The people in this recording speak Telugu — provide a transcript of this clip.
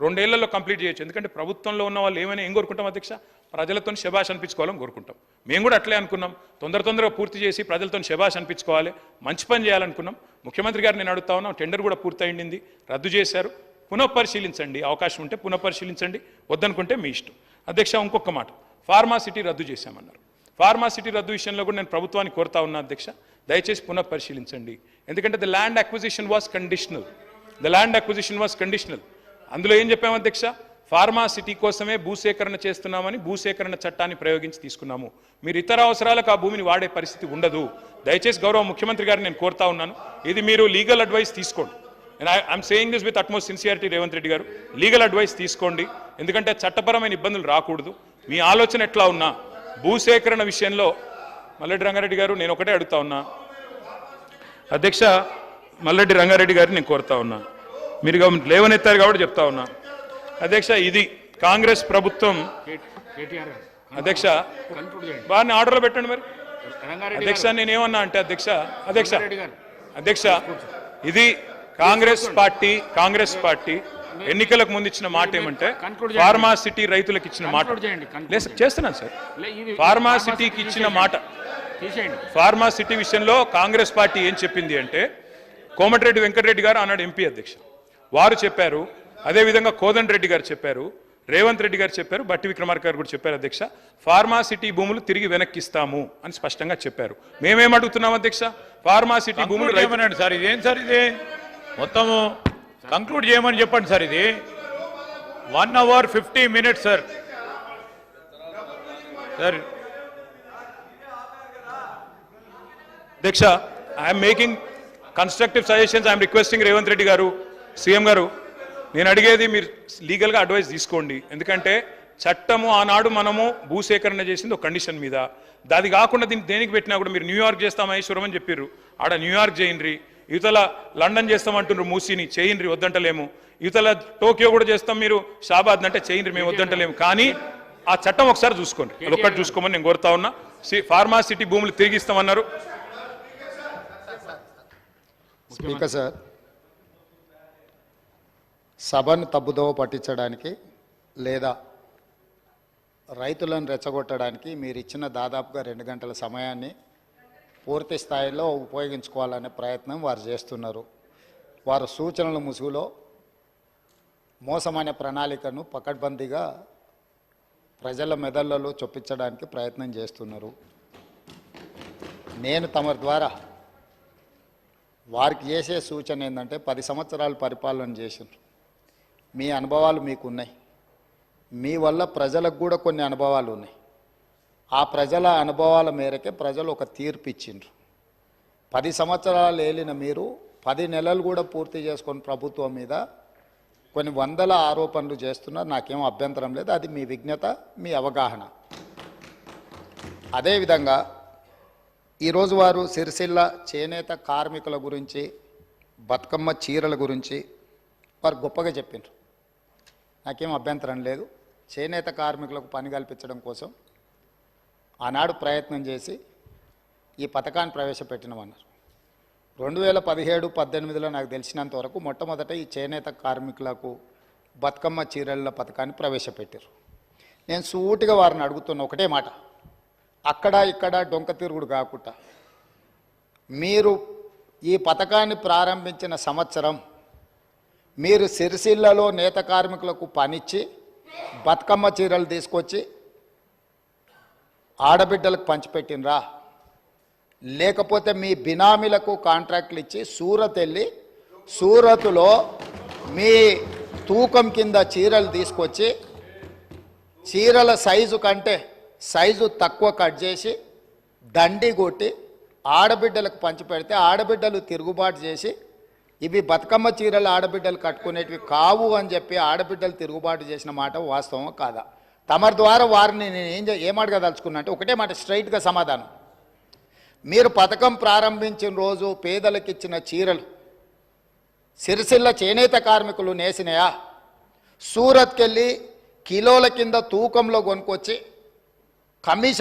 2 ఏళ్లలో కంప్లీట్ చేయొచ్చు. ఎందుకంటే ప్రభుత్వంలో ఉన్న వాళ్ళు ఏం కోరుకుంటాం అధ్యక్ష? ప్రజలతో శభాష్ అనిపించుకోవాలని కోరుకుంటాం. మేము కూడా అట్లే అనుకున్నాం. తొందరగా పూర్తి చేసి ప్రజలతో శభాష్ అనిపించుకోవాలి, మంచి పని చేయాలనుకున్నాం. ముఖ్యమంత్రి గారు నేను అడుగుతా ఉన్నాం, టెండర్ కూడా పూర్తయింది, రద్దు చేశారు. పునఃపరిశీలించండి, అవకాశం ఉంటే పునఃపరిశీలించండి, వద్దనుకుంటే మీ ఇష్టం. అధ్యక్ష, ఇంకొక మాట, ఫార్మాసిటీ రద్దు చేశామన్నారు. ఫార్మాసిటీ రద్దు విషయంలో కూడా నేను ప్రభుత్వాన్ని కోరుతా ఉన్నా అధ్యక్ష, దయచేసి పునఃపరిశీలించండి. ఎందుకంటే the land acquisition was conditional. అందులో ఏం చెప్పాము అధ్యక్ష? ఫార్మాసిటీ కోసమే భూసేకరణ చేస్తున్నామని భూసేకరణ చట్టాన్ని ప్రయోగించి తీసుకున్నాము. మీరు ఇతర అవసరాలకు ఆ భూమిని వాడే పరిస్థితి ఉండదు. దయచేసి గౌరవ ముఖ్యమంత్రి గారిని నేను కోరుతా ఉన్నాను, ఇది మీరు లీగల్ అడ్వైస్ తీసుకోండి. I'm saying this with utmost sincerity. Revanth Reddy గారు, లీగల్ అడ్వైస్ తీసుకోండి, ఎందుకంటే చట్టపరమైన ఇబ్బందులు రాకూడదు. మీ ఆలోచన ఎట్లా ఉన్నా భూసేకరణ విషయంలో మల్లెడ్డి రంగారెడ్డి గారు, నేను ఒకటే అడుగుతా ఉన్నా అధ్యక్ష, మల్లెడ్డి రంగారెడ్డి గారిని నేను కోరుతా ఉన్నా, మీరు లేవనెత్తారు కాబట్టి చెప్తా ఉన్నా అధ్యక్ష, ఇది కాంగ్రెస్ ప్రభుత్వం. అధ్యక్ష, వారిని ఆర్డర్లో పెట్టండి మరి. అధ్యక్ష, నేనేమన్నా అంటే అధ్యక్ష ఇది కాంగ్రెస్ పార్టీ ఎన్నికలకు ముందు ఇచ్చిన మాట ఏమంటే ఫార్మాసిటీ రైతులకు ఇచ్చిన మాట చేస్తున్నాను సార్. ఫార్మాసిటీకి ఇచ్చిన మాట, ఫార్మాసిటీ విషయంలో కాంగ్రెస్ పార్టీ ఏం చెప్పింది అంటే, కోమటిరెడ్డి వెంకటరెడ్డి గారు ఆనాడు ఎంపీ అధ్యక్ష, వారు చెప్పారు, అదేవిధంగా కోదండ రెడ్డి గారు చెప్పారు, రేవంత్ రెడ్డి గారు చెప్పారు, బట్టి విక్రమార్క గారు కూడా చెప్పారు అధ్యక్ష, ఫార్మాసిటీ భూములు తిరిగి వెనక్కిస్తాము అని స్పష్టంగా చెప్పారు. మేమేం అడుగుతున్నాం అధ్యక్ష? ఫార్మాసిటీ భూములు రైతునండి సార్. ఇదేం సార్, ఇది మొత్తము కంక్లూడ్ చేయమని చెప్పండి సార్. ఇది 1 hour 50 minutes సార్. అధ్యక్ష, I'm making constructive suggestions. I'm requesting Revanth Reddy గారు, సీఎం గారు, నేను అడిగేది మీరు లీగల్గా అడ్వైస్ తీసుకోండి. ఎందుకంటే చట్టము ఆనాడు మనము భూసేకరణ చేసింది ఒక కండిషన్ మీద, అది కాకుండా దీన్ని దేనికి పెట్టినా కూడా మీరు న్యూయార్క్ చేస్తాం మహేశ్వరం అని చెప్పారు, ఆడ న్యూయార్క్ చేయండి, యువతల లండన్ చేస్తామంటున్నారు, మూసీని చేయండి, వద్దంటలేము, యువతల టోక్యో కూడా చేస్తాం, మీరు షాబాద్ అంటే చేయండి, మేము వద్దంటలేము. కానీ ఆ చట్టం ఒకసారి చూసుకోండి, అదొక్కటి చూసుకోమని నేను కోరుతా ఉన్నా. ఫార్మాసిటీ భూములు తిరిగి ఇస్తామన్నారు. స్పీకర్ సార్, సభను తప్పుదోవ పట్టించడానికి లేదా రైతులను రెచ్చగొట్టడానికి మీరు ఇచ్చిన దాదాపుగా 2 గంటల సమయాన్ని పూర్తి స్థాయిలో ఉపయోగించుకోవాలనే ప్రయత్నం వారు చేస్తున్నారు. వారు సూచనల ముసుగులో మోసమైన ప్రణాళికను పకడ్బందీగా ప్రజల మెదళ్లలో చొప్పించడానికి ప్రయత్నం చేస్తున్నారు. నేను తమ ద్వారా వారికి చేసే సూచన ఏంటంటే, 10 సంవత్సరాలు పరిపాలన చేసిండ్రు, మీ అనుభవాలు మీకున్నాయి, మీ వల్ల ప్రజలకు కూడా కొన్ని అనుభవాలు ఉన్నాయి. ఆ ప్రజల అనుభవాల మేరకే ప్రజలు ఒక తీర్పు ఇచ్చిండ్రు. 10 సంవత్సరాలు ఏలిన మీరు 10 నెలలు కూడా పూర్తి చేసుకొని ప్రభుత్వం మీద కొన్ని వందల ఆరోపణలు చేస్తున్నారు. నాకేం అభ్యంతరం లేదు, అది మీ విజ్ఞత, మీ అవగాహన. అదేవిధంగా ఈరోజు వారు సిరిసిల్ల చేనేత కార్మికుల గురించి, బతుకమ్మ చీరల గురించి వారు గొప్పగా చెప్పిండ్రు. నాకేం అభ్యంతరం లేదు. చేనేత కార్మికులకు పని కల్పించడం కోసం ఆనాడు ప్రయత్నం చేసి ఈ పథకాన్ని ప్రవేశపెట్టినామన్నారు. 2017-18లో నాకు తెలిసినంత వరకు మొట్టమొదట ఈ చేనేత కార్మికులకు బతుకమ్మ చీరల పథకాన్ని ప్రవేశపెట్టారు. నేను సూటిగా వారిని అడుగుతున్న ఒకటే మాట, అక్కడ ఇక్కడ డొంక తిరుగుడు కాకుండా మీరు ఈ పథకాన్ని ప్రారంభించిన సంవత్సరం మీరు సిరిసిల్లలో నేత కార్మికులకు పనిచ్చి బతుకమ్మ చీరలు తీసుకొచ్చి ఆడబిడ్డలకు పంచిపెట్టినరా, లేకపోతే మీ బినామీలకు కాంట్రాక్ట్లు ఇచ్చి సూరత్ వెళ్ళి సూరత్లో మీ తూకం కింద చీరలు తీసుకొచ్చి చీరల సైజు కంటే సైజు తక్కువ కట్ చేసి దండి కొట్టి ఆడబిడ్డలకు పంచిపెడితే ఆడబిడ్డలు తిరుగుబాటు చేసి ఇవి బతుకమ్మ చీరలు ఆడబిడ్డలు కట్టుకునేటివి కావు అని చెప్పి ఆడబిడ్డలు తిరుగుబాటు చేసిన మాట వాస్తవం కాదా? తమరి ద్వారా వారిని నేను ఏమడగదలుచుకున్నా అంటే ఒకటే మాట, స్ట్రైట్గా సమాధానం. మీరు పథకం ప్రారంభించిన రోజు పేదలకు ఇచ్చిన చీరలు సిరిసిల్ల చేనేత కార్మికులు నేసినాయా? సూరత్కి వెళ్ళి కిలోల కింద తూకంలో కొనుక్కొచ్చి కమిషన్